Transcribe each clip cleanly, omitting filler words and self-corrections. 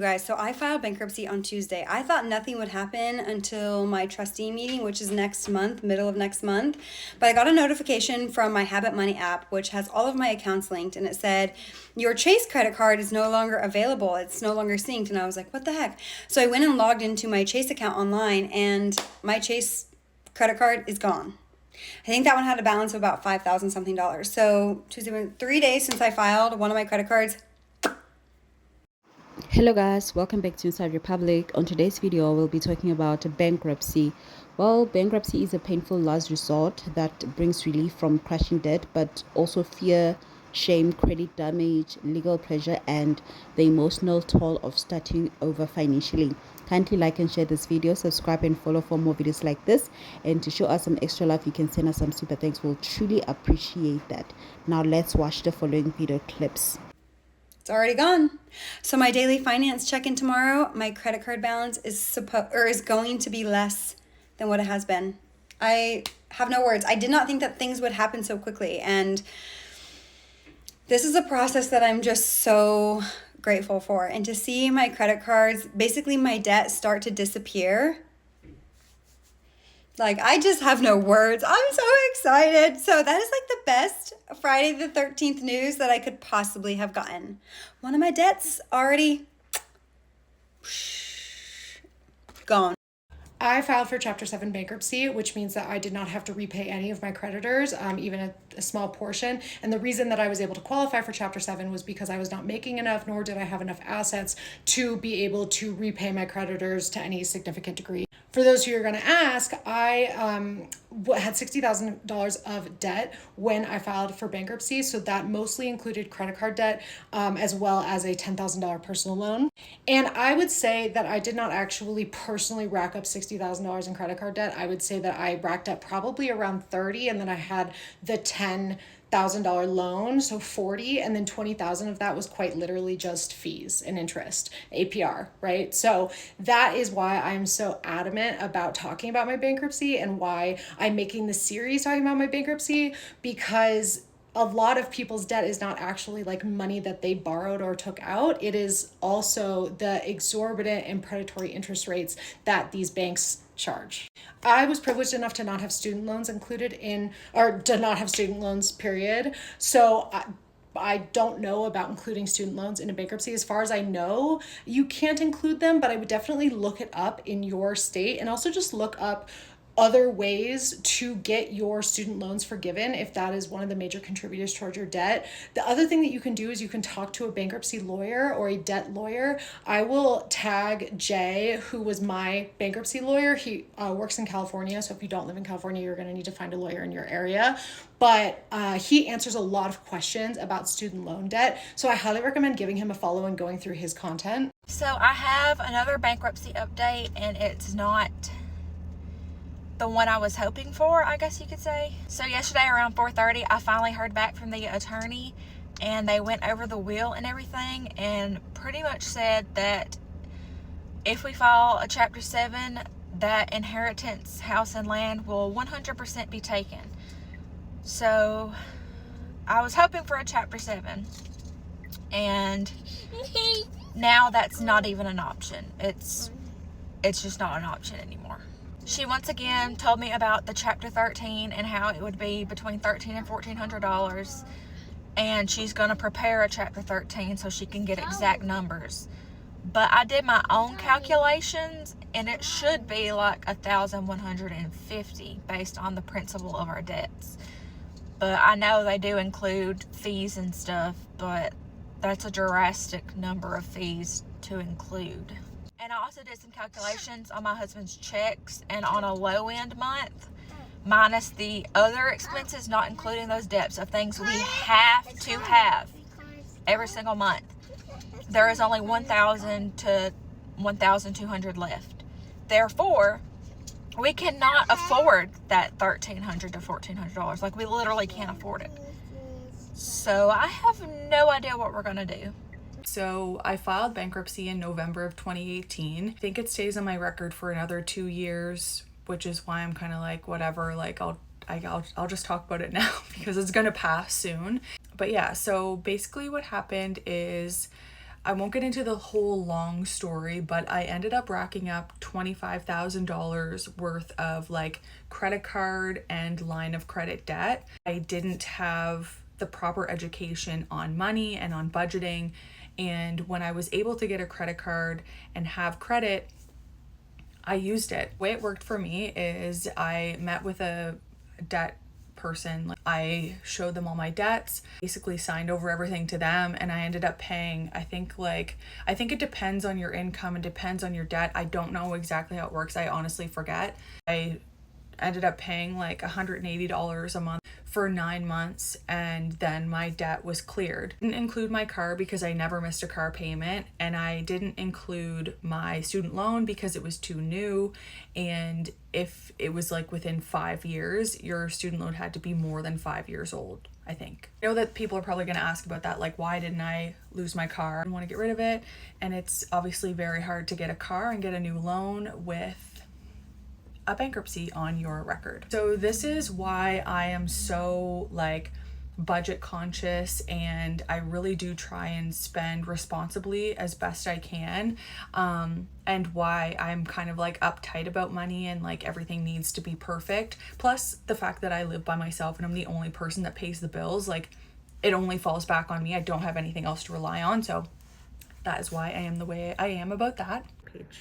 guys. So I filed bankruptcy on Tuesday. I thought nothing would happen until my trustee meeting, which is next month, middle of next month. But I got a notification from my Habit Money app, which has all of my accounts linked, and it said, your Chase credit card is no longer available. It's no longer synced. And I was like, what the heck? So I went and logged into my Chase account online, and my Chase credit card is gone. I think that one had a balance of about $5,000 something. So Tuesday, 3 days since I filed one of my credit cards. Hello guys, welcome back to Inside Republic. On today's video, we'll be talking about bankruptcy. Well, bankruptcy is a painful last resort that brings relief from crushing debt, but also fear, shame, credit damage, legal pressure, and the emotional toll of starting over financially. Kindly like and share this video, subscribe and follow for more videos like this. And to show us some extra love, you can send us some super thanks. We'll truly appreciate that. Now let's watch the following video clips. It's already gone. So my daily finance check-in tomorrow, my credit card balance is going to be less than what it has been. I have no words. I did not think that things would happen so quickly, and this is a process that I'm just so grateful for. And to see my credit cards, basically my debt, start to disappear, like, I just have no words. I'm so excited. So that is like the best Friday the 13th news that I could possibly have gotten. One of my debts already gone. I filed for Chapter 7 bankruptcy, which means that I did not have to repay any of my creditors, even a small portion. And the reason that I was able to qualify for Chapter 7 was because I was not making enough, nor did I have enough assets to be able to repay my creditors to any significant degree. For those who are going to ask, I had $60,000 of debt when I filed for bankruptcy. So that mostly included credit card debt, as well as a $10,000 personal loan. And I would say that I did not actually personally rack up $60,000 in credit card debt. I would say that I racked up probably around 30, and then I had the $10,000 loan, so 40, and then 20,000 of that was quite literally just fees and interest, APR, right? So that is why I'm so adamant about talking about my bankruptcy and why I'm making this series talking about my bankruptcy, because a lot of people's debt is not actually like money that they borrowed or took out. It is also the exorbitant and predatory interest rates that these banks charge. I was privileged enough to not have student loans included in, or to not have student loans, period. So I don't know about including student loans in a bankruptcy. As far as I know, you can't include them, but I would definitely look it up in your state, and also just look up other ways to get your student loans forgiven if that is one of the major contributors towards your debt. The other thing that you can do is you can talk to a bankruptcy lawyer or a debt lawyer. I will tag Jay, who was my bankruptcy lawyer. He works in California, so if you don't live in California, you're going to need to find a lawyer in your area. But he answers a lot of questions about student loan debt, so I highly recommend giving him a follow and going through his content. So I have another bankruptcy update, and it's not the one I was hoping for, I guess you could say. So yesterday around 4:30, I finally heard back from the attorney, and they went over the will and everything, and pretty much said that if we file a Chapter 7, that inheritance, house and land will 100% be taken. So I was hoping for a Chapter 7, and now that's not even an option. It's just not an option anymore. She once again told me about the Chapter 13 and how it would be between $1,300 and $1,400, and she's going to prepare a Chapter 13 so she can get exact numbers. But I did my own calculations, and it should be like $1,150 based on the principal of our debts. But I know they do include fees and stuff, but that's a drastic number of fees to include. And I also did some calculations on my husband's checks, and on a low end month, minus the other expenses, not including those debts of things we have to have every single month, there is only $1,000 to $1,200 left. Therefore, we cannot afford that $1,300 to $1,400. Like, we literally can't afford it. So I have no idea what we're gonna do. So I filed bankruptcy in November of 2018. I think it stays on my record for another 2 years, which is why I'm kind of like, whatever, like I'll just talk about it now because it's gonna pass soon. But yeah, so basically what happened is I won't get into the whole long story, but I ended up racking up $25,000 worth of like credit card and line of credit debt. I didn't have the proper education on money and on budgeting. And when I was able to get a credit card and have credit, I used it. The way it worked for me is I met with a debt person. I showed them all my debts, basically signed over everything to them, and I ended up paying, I think it depends on your income and depends on your debt. I don't know exactly how it works. I honestly forget. I ended up paying like $180 a month for 9 months, and then my debt was cleared. Didn't include my car because I never missed a car payment, and I didn't include my student loan because it was too new, and if it was like within 5 years, your student loan had to be more than 5 years old, I think. I know that people are probably going to ask about that, like, why didn't I lose my car? I want to get rid of it, and it's obviously very hard to get a car and get a new loan with a bankruptcy on your record. So this is why I am so like budget conscious, and I really do try and spend responsibly as best I can, and why I'm kind of like uptight about money and like everything needs to be perfect. Plus the fact that I live by myself and I'm the only person that pays the bills, like it only falls back on me. I don't have anything else to rely on, so that is why I am the way I am about that.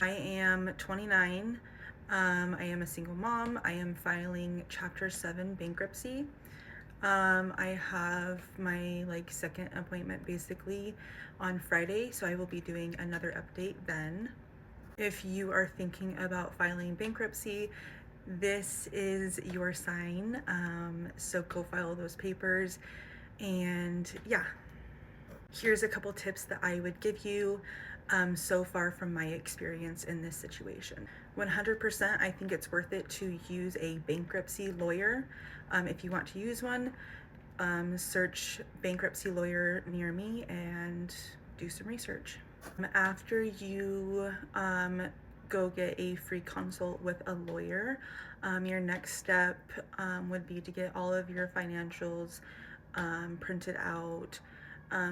I am 29. I am a single mom. I am filing Chapter 7 bankruptcy. I have my like second appointment basically on Friday, so I will be doing another update then. If you are thinking about filing bankruptcy, this is your sign. So go file those papers, and yeah. Here's a couple tips that I would give you so far from my experience in this situation. 100%, I think it's worth it to use a bankruptcy lawyer. If you want to use one, search bankruptcy lawyer near me and do some research. After you go get a free consult with a lawyer, your next step would be to get all of your financials printed out.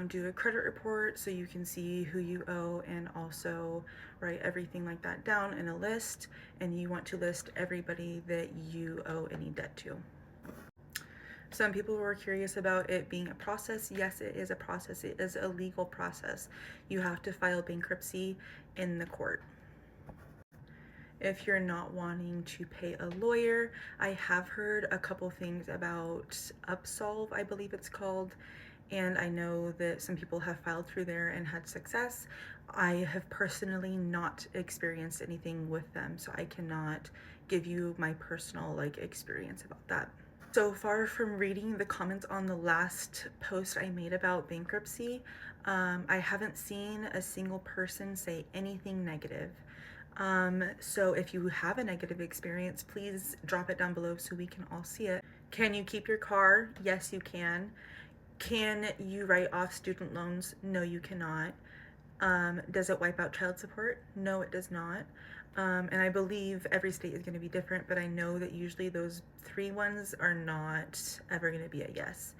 Do a credit report so you can see who you owe, and also write everything like that down in a list, and you want to list everybody that you owe any debt to. Some people were curious about it being a process. Yes, it is a process. It is a legal process. You have to file bankruptcy in the court. If you're not wanting to pay a lawyer, I have heard a couple things about Upsolve, I believe it's called. And I know that some people have filed through there and had success. I have personally not experienced anything with them, so I cannot give you my personal like experience about that. So far from reading the comments on the last post I made about bankruptcy, I haven't seen a single person say anything negative. So if you have a negative experience, please drop it down below so we can all see it. Can you keep your car? Yes, you can. Can you write off student loans? No, you cannot. Does it wipe out child support? No, it does not. And I believe every state is going to be different, but I know that usually those 3 ones are not ever going to be a yes.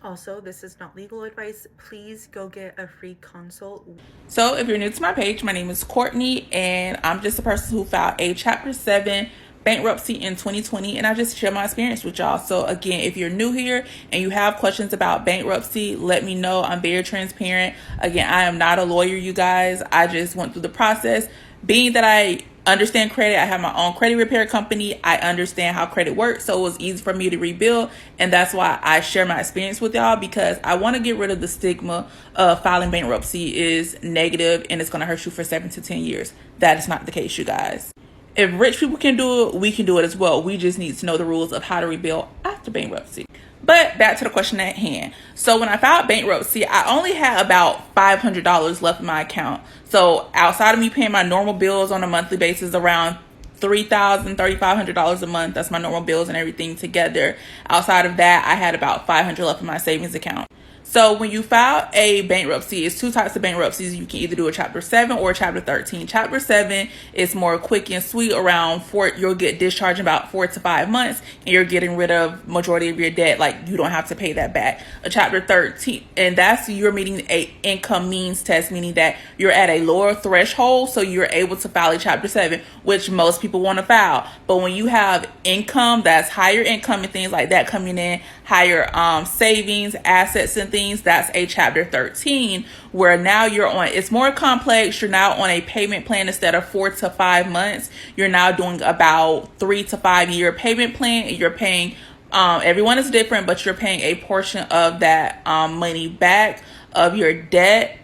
Also, this is not legal advice. Please go get a free consult. So if you're new to my page, my name is Courtney, and I'm just a person who filed a Chapter 7 bankruptcy in 2020, and I just share my experience with y'all. So again, if you're new here and you have questions about bankruptcy, let me know. I'm very transparent. Again, I am not a lawyer, you guys. I just went through the process. Being that I understand credit, I have my own credit repair company, I understand how credit works, so it was easy for me to rebuild, and that's why I share my experience with y'all, because I want to get rid of the stigma of filing bankruptcy is negative and it's going to hurt you for 7 to 10 years. That is not the case, you guys. If rich people can do it, we can do it as well. We just need to know the rules of how to rebuild after bankruptcy. But back to the question at hand. So when I filed bankruptcy, I only had about $500 left in my account. So outside of me paying my normal bills on a monthly basis around $3,500 a month. That's my normal bills and everything together. Outside of that, I had about $500 left in my savings account. So when you file a bankruptcy, it's two types of bankruptcies. You can either do a Chapter 7 or a Chapter 13. Chapter 7 is more quick and sweet. You'll get discharged in about 4 to 5 months, and you're getting rid of majority of your debt. Like, you don't have to pay that back. A Chapter 13, and that's you're meeting a income means test, meaning that you're at a lower threshold, so you're able to file a Chapter 7, which most people want to file. But when you have income, that's higher income and things like that coming in, higher savings, assets, and things, that's a Chapter 13, where now it's more complex. You're now on a payment plan. Instead of 4 to 5 months, you're now doing about 3 to 5 year payment plan, and you're paying, everyone is different, but you're paying a portion of that money back of your debt.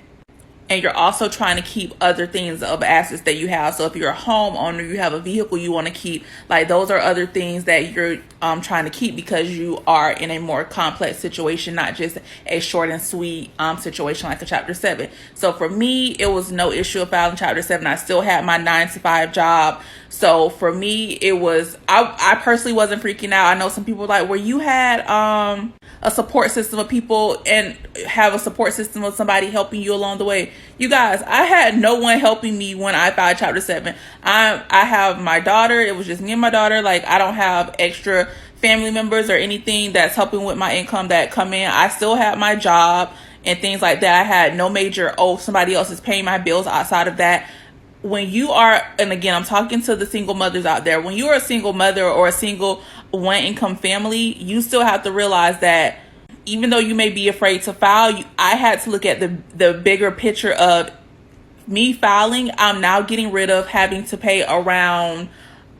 And you're also trying to keep other things of assets that you have. So if you're a homeowner, you have a vehicle you want to keep, like, those are other things that you're trying to keep, because you are in a more complex situation, not just a short and sweet situation like a Chapter 7. So for me, it was no issue of filing Chapter 7. I still had my 9-to-5 job. So for me, it was, I personally wasn't freaking out. I know some people were like, well, you had a support system of people and have a support system of somebody helping you along the way. You guys, I had no one helping me when I filed Chapter 7. I have my daughter. It was just me and my daughter. Like, I don't have extra family members or anything that's helping with my income that come in. I still had my job and things like that. I had no major, somebody else is paying my bills outside of that. When you are, and again, I'm talking to the single mothers out there, when you are a single mother or a single one income family, you still have to realize that even though you may be afraid to file, I had to look at the bigger picture of me filing. I'm now getting rid of having to pay around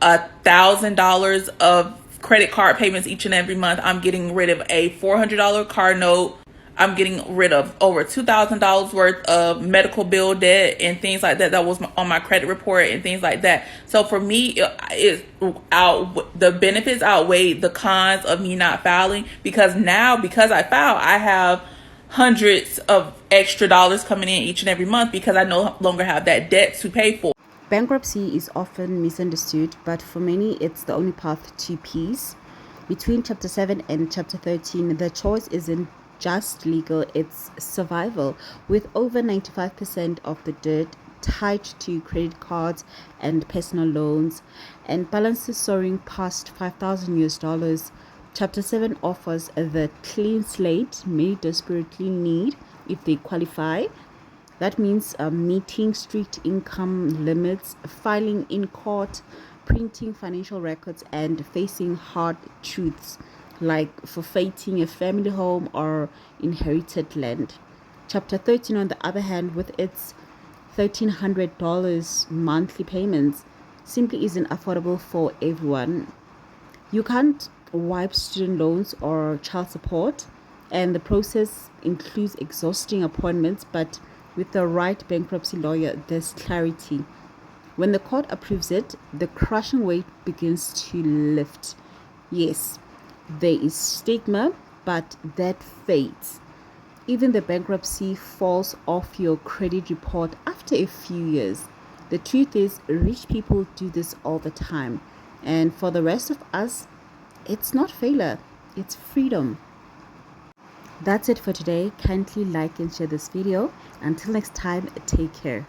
$1,000 of credit card payments each and every month. I'm getting rid of a $400 car note. I'm getting rid of over $2,000 worth of medical bill debt and things like that. That was on my credit report and things like that. So for me, the benefits outweigh the cons of me not filing, because I file, I have hundreds of extra dollars coming in each and every month because I no longer have that debt to pay for. Bankruptcy is often misunderstood, but for many, it's the only path to peace. Between Chapter 7 and Chapter 13, the choice isn't just legal, it's survival. With over 95% of the debt tied to credit cards and personal loans, and balances soaring past $5,000, Chapter 7 offers the clean slate many desperately need if they qualify. That means meeting strict income limits, filing in court, printing financial records, and facing hard truths like forfeiting a family home or inherited land. Chapter 13, on the other hand, with its $1,300 monthly payments, simply isn't affordable for everyone. You can't wipe student loans or child support, and the process includes exhausting appointments, but with the right bankruptcy lawyer, there's clarity. When the court approves it, the crushing weight begins to lift. Yes, there is stigma, but that fades. Even the bankruptcy falls off your credit report after a few years. The truth is, rich people do this all the time. And for the rest of us, it's not failure, it's freedom. That's it for today. Kindly like and share this video. Until next time, take care.